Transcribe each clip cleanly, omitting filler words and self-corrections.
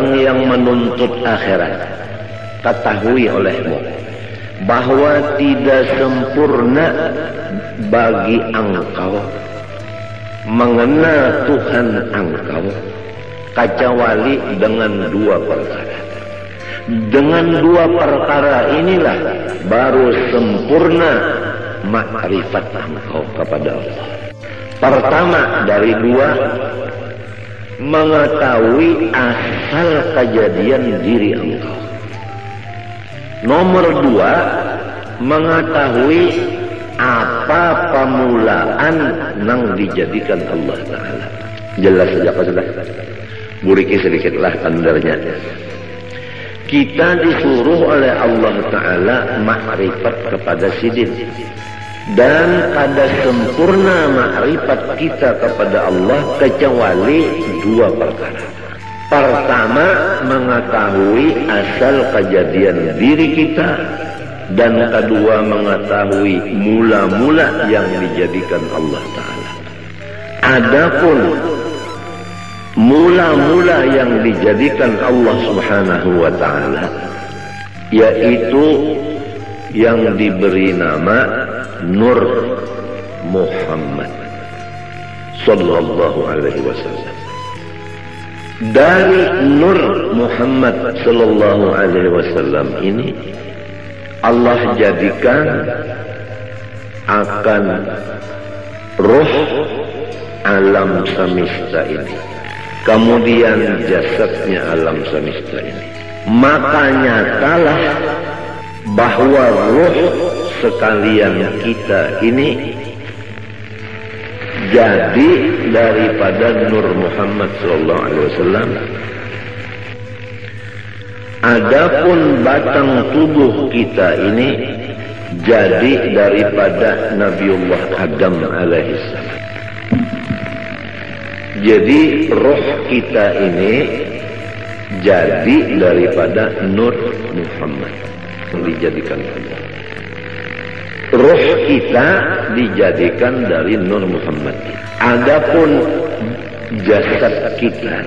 orang yang menuntut akhirat, ketahui olehmu bahwa tidak sempurna bagi engkau mengenal Tuhan engkau kecuali dengan dua perkara. Dengan dua perkara inilah baru sempurna makrifat engkau kepada Allah. Pertama dari dua, mengetahui asal kejadian diri engkau. Nomor dua, mengetahui apa pemulaan yang dijadikan Allah Ta'ala. Jelas saja apa sudah? Buriki sedikitlah tandarnya. Kita disuruh oleh Allah Ta'ala makrifat kepada sidin. Dan pada sempurna makrifat kita kepada Allah kecuali dua perkara. Pertama, mengetahui asal kejadian diri kita. Dan kedua, mengetahui mula-mula yang dijadikan Allah Ta'ala. Adapun mula-mula yang dijadikan Allah Subhanahu wa Ta'ala, yaitu yang diberi nama Nur Muhammad sallallahu alaihi wasallam. Dari Nur Muhammad sallallahu alaihi wasallam ini Allah jadikan akan roh alam semesta ini, kemudian jasadnya alam semesta ini. Maka nyatalah bahwa roh sekalian kita ini jadi daripada Nur Muhammad sallallahu alaihi wasallam. Adapun batang tubuh kita ini jadi daripada Nabiullah Adam alaihissalam. Jadi roh kita ini jadi daripada Nur Muhammad yang dijadikan Allah. Roh kita dijadikan dari Nur Muhammad. Adapun jasad kita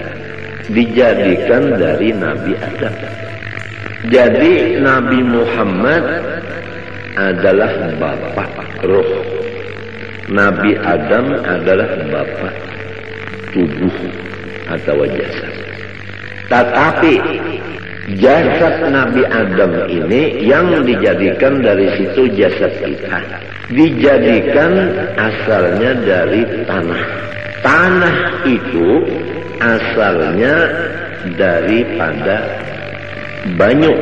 dijadikan dari Nabi Adam. Jadi Nabi Muhammad adalah bapak roh, Nabi Adam adalah bapak tubuh atau jasad. Tetapi jasad Nabi Adam ini yang dijadikan dari situ jasad kita, dijadikan asalnya dari tanah. Tanah itu asalnya daripada banyu.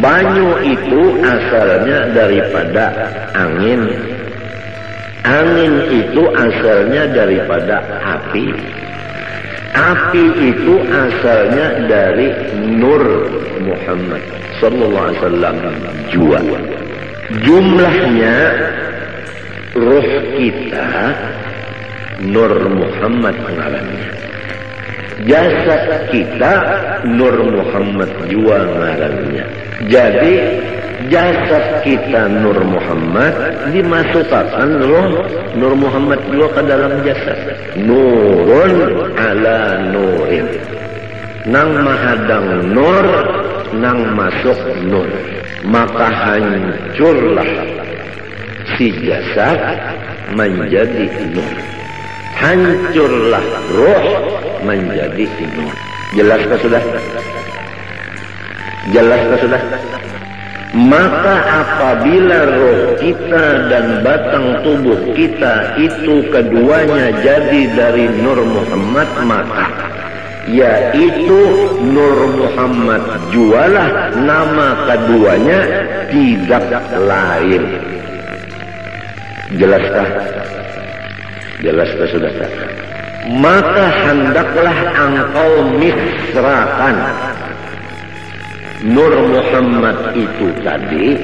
Banyu itu asalnya daripada angin. Angin itu asalnya daripada api. Api itu asalnya dari Nur Muhammad sallallahu alaihi wasallam jua. Jumlahnya roh kita Nur Muhammad ngarannya. Jasad kita Nur Muhammad jua ngarannya. Jadi jasad kita Nur Muhammad dimasukkan roh Nur Muhammad jua ke dalam jasad. Nurun ala nurin. Nang mahadang nur, nang masuk nur. Maka hancurlah si jasad menjadi nur. Hancurlah roh menjadi nur. Jelaskah sudah? Jelaskah sudah? Maka apabila roh kita dan batang tubuh kita itu keduanya jadi dari Nur Muhammad, maka yaitu Nur Muhammad jualah nama keduanya, tidak lain. Jelaskah? Jelaskah sudah? Maka hendaklah engkau misrakan Nur Muhammad itu tadi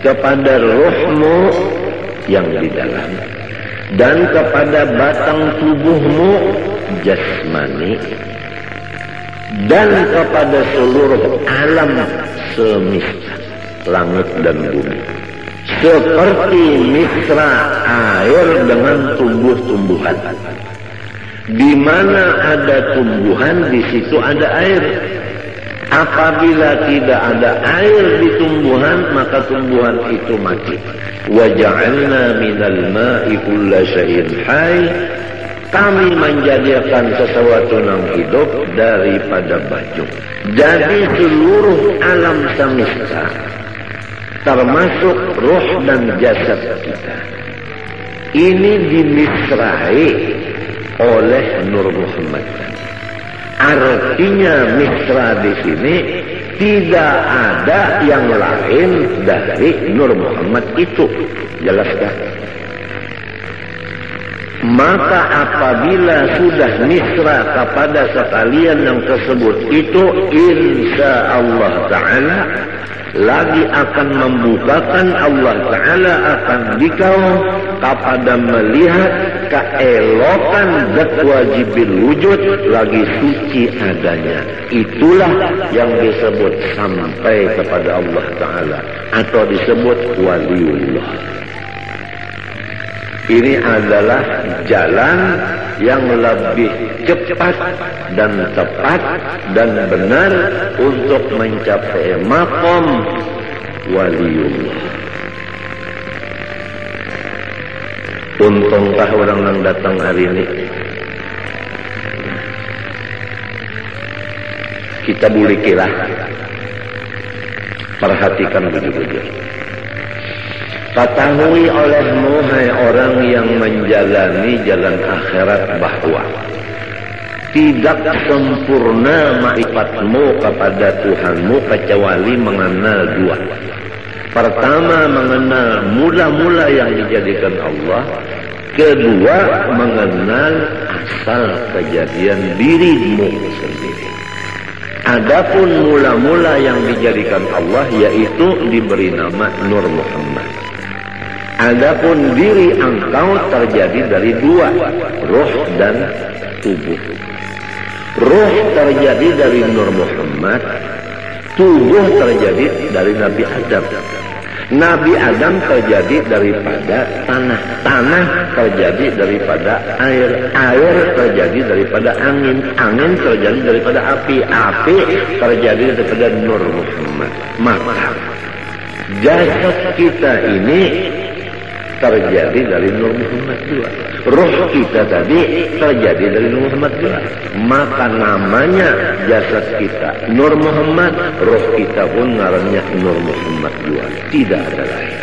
kepada rohmu yang di dalam, dan kepada batang tubuhmu jasmani, dan kepada seluruh alam semesta langit dan bumi, seperti misra air dengan tumbuh-tumbuhan. Di mana ada tumbuhan, di situ ada air. Apabila tidak ada air di tumbuhan, maka tumbuhan itu mati. Wa ja'alna minal ma'i kulla syai'in hayy. Kami menjadikan sesuatu yang hidup daripada baju. Jadi seluruh alam semesta, termasuk roh dan jasad kita, ini dimisrai oleh Nur Muhammad. Artinya misra di sini tidak ada yang lain dari Nur Muhammad itu. Jelas kan? Maka apabila sudah misra kepada sekalian yang tersebut itu, insya Allah Ta'ala lagi akan membukakan Allah Ta'ala akan dikau kepada melihat keelokan zat wajibil wujud lagi suci adanya. Itulah yang disebut sampai kepada Allah Ta'ala atau disebut waliullah. Ini adalah jalan yang lebih cepat dan tepat dan benar untuk mencapai maqam waliullah. Untungkah orang yang datang hari ini. Kita bulikilah. Perhatikan bujur-bujur. Ketahui olehmu, hai orang yang menjalani jalan akhirat, bahwa tidak sempurna ma'rifatmu kepada Tuhanmu kecuali mengenal dua. Pertama, mengenal mula-mula yang dijadikan Allah. Kedua, mengenal asal kejadian dirimu sendiri. Adapun mula-mula yang dijadikan Allah, yaitu diberi nama Nur Muhammad. Adapun diri engkau terjadi dari dua, roh dan tubuh. Roh terjadi dari Nur Muhammad, tubuh terjadi dari Nabi Adam. Nabi Adam terjadi daripada tanah, tanah terjadi daripada air, air terjadi daripada angin, angin terjadi daripada api, api terjadi daripada Nur Muhammad. Maka jasad kita ini terjadi dari Nur Muhammad juga. Roh kita tadi terjadi dari Nur Muhammad juga. Maka namanya jasad kita Nur Muhammad, roh kita pun ngarannya Nur Muhammad juga. Tidak ada lain.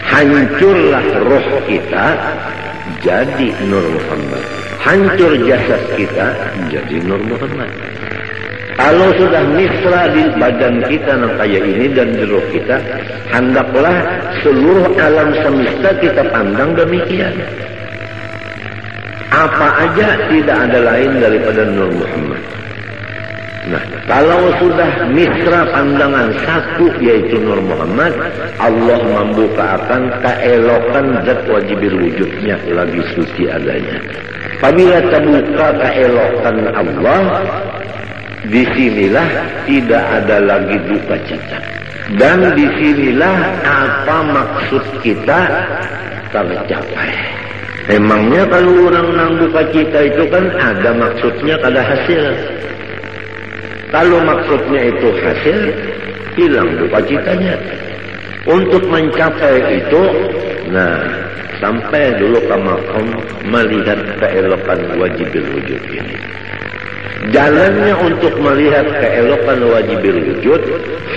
Hancurlah roh kita jadi Nur Muhammad. Hancur jasad kita jadi Nur Muhammad. Kalau sudah misra di badan kita yang kayak ini dan di roh kita, hendaklah seluruh alam semesta kita pandang demikian. Apa aja tidak ada lain daripada Nur Muhammad. Nah, kalau sudah misra pandangan satu yaitu Nur Muhammad, Allah membukakan keelokan zat wajibil wujudnya lagi suci adanya. Apabila terbuka keelokan Allah, disinilah tidak ada lagi duka cita. Dan disinilah apa maksud kita tercapai. Emangnya kalau orang nang duka cita itu kan ada maksudnya, ada hasil. Kalau maksudnya itu hasil, hilang duka citanya. Untuk mencapai itu, nah, sampai dulu ke maqam melihat keelokan wajibil wujud ini. Jalannya untuk melihat keelokan wajibil wujud,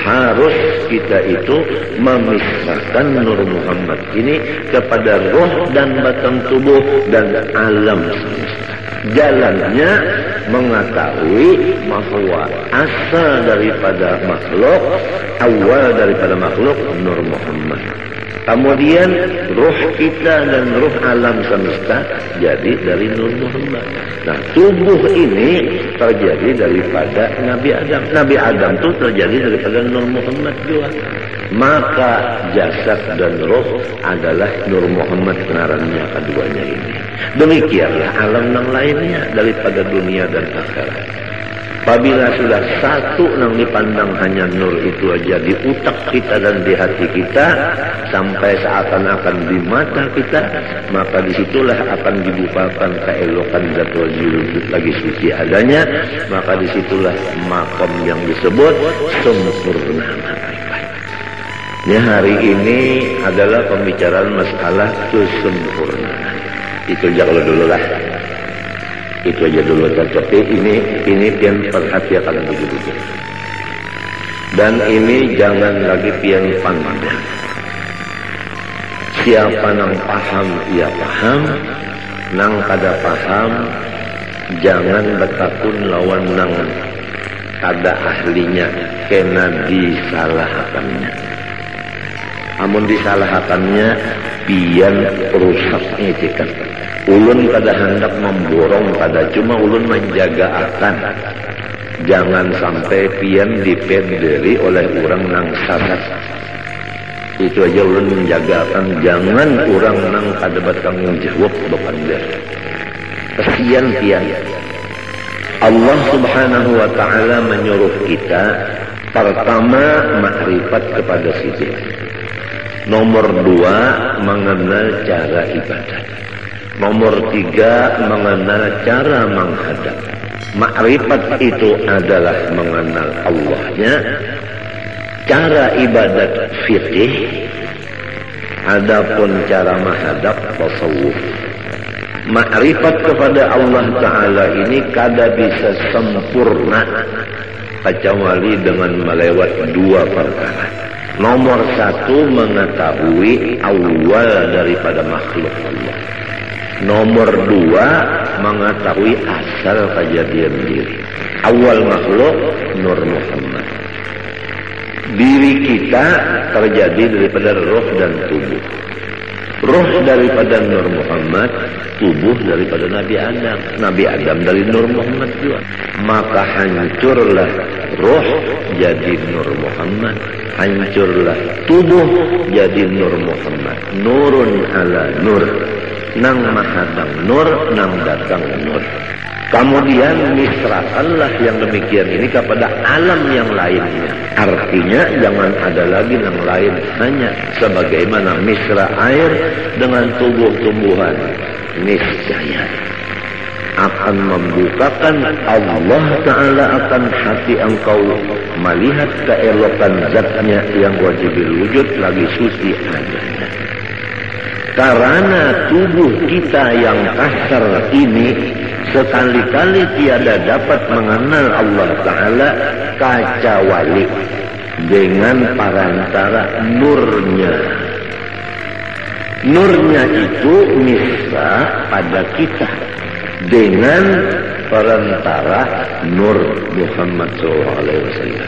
harus kita itu memisahkan Nur Muhammad ini kepada roh dan batang tubuh dan alam semesta. Jalannya mengetahui bahwa asal daripada makhluk, awal daripada makhluk Nur Muhammad. Kemudian roh kita dan roh alam semesta jadi dari Nur Muhammad. Nah, tubuh ini terjadi daripada Nabi Adam. Nabi Adam itu terjadi daripada Nur Muhammad juga. Maka jasad dan roh adalah Nur Muhammad pengarannya keduanya ini. Demikianlah alam yang lainnya daripada dunia dan akhirat. Apabila sudah satu yang dipandang hanya nur itu aja di utak kita dan di hati kita, sampai seakan-akan di mata kita, maka disitulah akan dibukakan keelokan zat wujud lagi suci adanya, maka disitulah makom yang disebut sempurna makrifat. Ya, hari ini adalah pembicaraan masalah kesempurnaan. Itu jangan dulu lah. Itu aja dulu, tapi ini pian perhatikan begitu. Dan ini jangan lagi pian pandang. Siapa nang paham ia paham, nang kada paham jangan bertakun lawan nang kada ahlinya, kena disalahkannya. Amun disalahkannya pian rusaknya cikan. Ulun kada hendak memborong, kada cuma ulun menjaga akan jangan sampai pian dipenderi oleh orang nang sadat. Itu aja ulun menjaga akan jangan orang nang kada bertanggung jawab bepander. Kesian pian. Allah Subhanahu wa taala menyuruh kita pertama makrifat kepada sisi. Nomor 2 mengenal cara ibadah. Nomor 3 mengenal cara menghadap. Makrifat itu adalah mengenal Allahnya. Cara ibadat fikih. Adapun cara menghadap tasawuf. Makrifat kepada Allah Ta'ala ini kada bisa sempurna kecuali dengan melewati 2 perkara. Nomor 1 mengetahui awal daripada makhluk Allah. Nomor 2 mengetahui asal kejadian diri. Awal makhluk Nur Muhammad. Diri kita terjadi daripada roh dan tubuh. Roh daripada Nur Muhammad, tubuh daripada Nabi Adam. Nabi Adam dari Nur Muhammad juga. Maka hancurlah roh jadi Nur Muhammad. Hancurlah tubuh jadi Nur Muhammad. Nurun ala nur. Nang mahadang nur, nang datang nur. Kemudian misrakanlah yang demikian ini kepada alam yang lainnya. Artinya jangan ada lagi yang lain, hanya sebagaimana misra air dengan tubuh-tumbuhan. Niscaya akan membukakan Allah Ta'ala akan hati engkau melihat keelokan zatnya yang wajibul wujud lagi suci adanya. Karena tubuh kita yang kasar ini sekali-kali tiada dapat mengenal Allah Ta'ala kecuali dengan perantara nurnya. Nurnya itu misra pada kita dengan perantara Nur Muhammad SAW.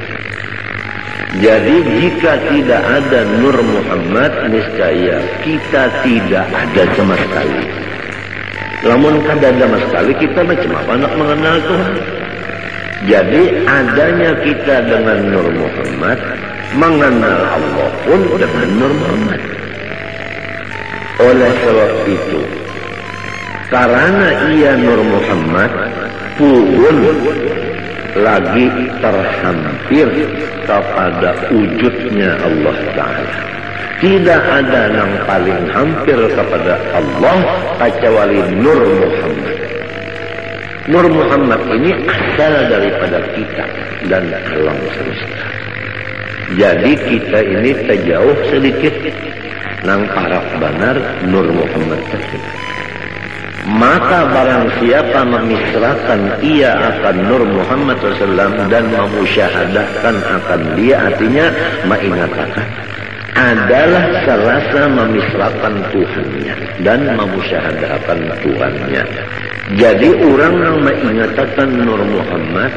Jadi jika tidak ada Nur Muhammad, niscaya kita tidak ada sama sekali. Namun kada ada sama sekali, kita macam apa nak mengenal Tuhan? Jadi adanya kita dengan Nur Muhammad, mengenal Allah pun dengan Nur Muhammad. Oleh sebab itu, karena ia Nur Muhammad pun lagi terhampir kepada wujudnya Allah Ta'ala. Tidak ada yang paling hampir kepada Allah kecuali Nur Muhammad. Nur Muhammad ini asal daripada kita dan alam semesta. Jadi kita ini terjauh sedikit nang paraf benar Nur Muhammad tersebut. Maka barang siapa memisrakan ia akan Nur Muhammad SAW dan memusyahadahkan akan dia, artinya mengingatkan, adalah serasa memisrakan Tuhannya dan memusyahadahkan Tuhannya. Jadi orang yang mengingatkan Nur Muhammad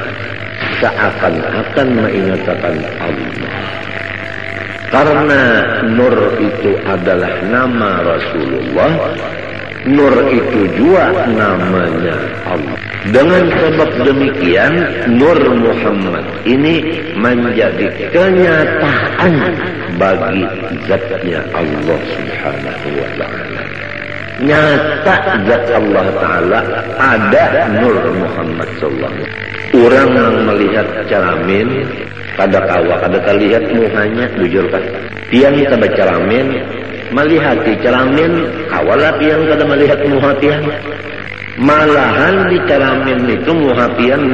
seakan-akan mengingatkan Allah. Karena Nur itu adalah nama Rasulullah, Nur itu juga namanya Allah. Dengan sebab demikian, Nur Muhammad ini menjadi kenyataan bagi zatnya Allah Subhanahu wa ta'ala. Nyata zat Allah Ta'ala ada Nur Muhammad sallallahu alaihi wasallam. orang yang melihat caramin kada kawa kada terlihat muhanya bujur kan tiang kada caramin melihat caramin kawalah tiang kada melihat muha tiang malahan di caramin itu muha tiang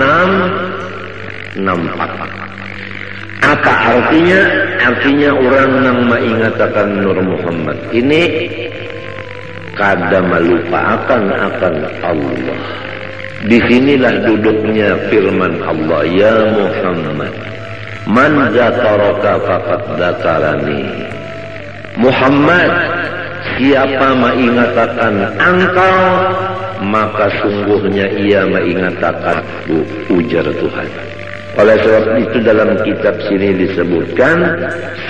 nampak. Apa artinya? Artinya orang yang mengingatkan Nur Muhammad ini kada melupakan akan Allah. Disinilah duduknya firman Allah, ya Muhammad, man zakaraka faqad zakarani. Muhammad, siapa mengingatkan engkau, maka sungguhnya ia mengingatkan ujar Tuhan. Oleh sebab itu dalam kitab sini disebutkan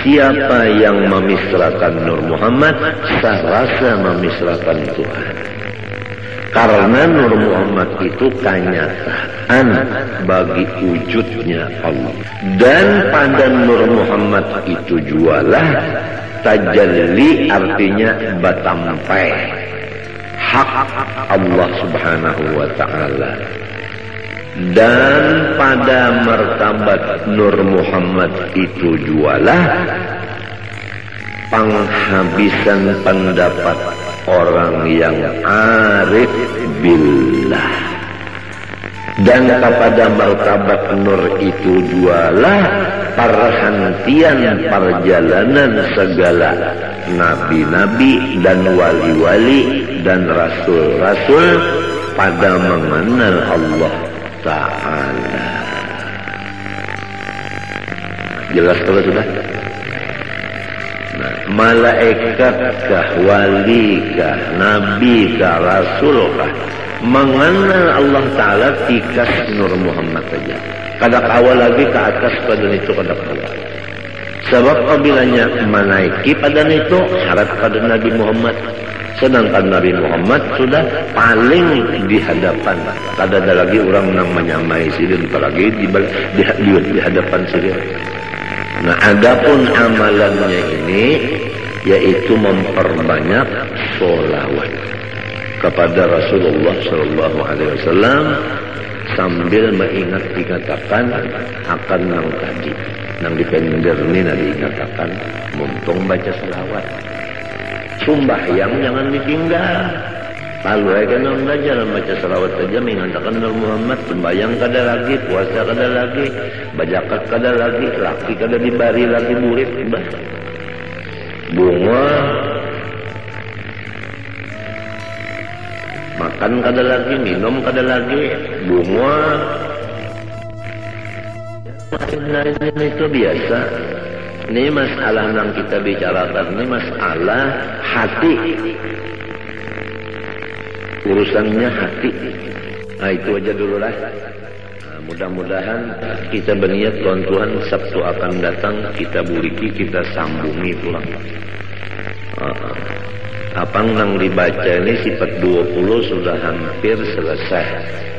siapa yang memisrakan Nur Muhammad serasa memisrakan Tuhan. Karena Nur Muhammad itu kenyataan bagi wujudnya Allah. Dan pada Nur Muhammad itu jualah tajalli, artinya batampai hak Allah Subhanahu wa ta'ala. Dan pada martabat Nur Muhammad itu jualah penghabisan pendapat orang yang arif billah. Dan kepada martabat Nur itu jualah perhentian perjalanan segala nabi-nabi dan wali-wali dan rasul-rasul pada mengenal Allah Ta'ala. Jelas kalau sudah? Nah, malaikatkah, walikah, nabikah, rasulkah mengenal Allah Ta'ala tikas Nur Muhammad saja. Kada kawal lagi ke atas pada itu kada kawal. Sebab apabila menaiki pada itu syarat pada Nabi Muhammad. Sedangkan Nabi Muhammad sudah paling di hadapan. Kada ada lagi orang yang menyamai sirin, apalagi di hadapan sirin. Nah, adapun amalannya ini yaitu memperbanyak sholawat kepada Rasulullah Shallallahu Alaihi Wasallam sambil mengingat dikatakan akan nang tadi, nang dipender ini nanti dikatakan muntung baca sholawat. Sumbahyang jangan ditinggal. Lalu aja nang belajar baca salawat saja mengatakan Nur Muhammad. Sembahyang kada lagi, puasa kada lagi, bajakat kada lagi, laki kada dibari lagi murid. Bunga makan kada lagi, minum kada lagi, bunga. Ini itu biasa. Ini masalah yang kita bicarakan, ini masalah hati. Urusannya hati. Nah, itu aja dulu lah. Nah, mudah-mudahan kita berniat Tuhan Sabtu akan datang kita buriki, kita sambungi pulang. Apa yang dibaca ini sifat 20 sudah hampir selesai.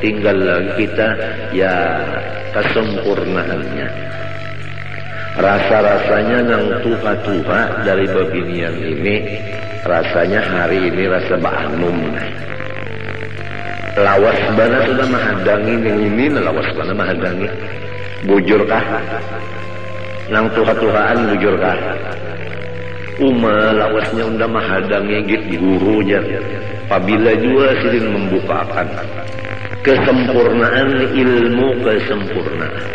Tinggal lagi kita ya kesempurnaannya. Rasa-rasanya nang tuha-tuha dari babinian ini, rasanya hari ini rasa ba'anum. Lawas bana sudah mahadangi yang ini, lawas bana mahadangi. Bujurkah? Nang tuha-tuhaan bujurkah? Lawasnya unda mahadangi git guru aja. Apabila juga silin membukakan kesempurnaan ilmu, kesempurnaan.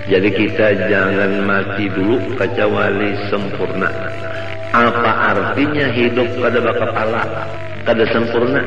Jadi kita jangan mati dulu kecuali sempurna. Apa artinya hidup kada bakapala, kada sempurna?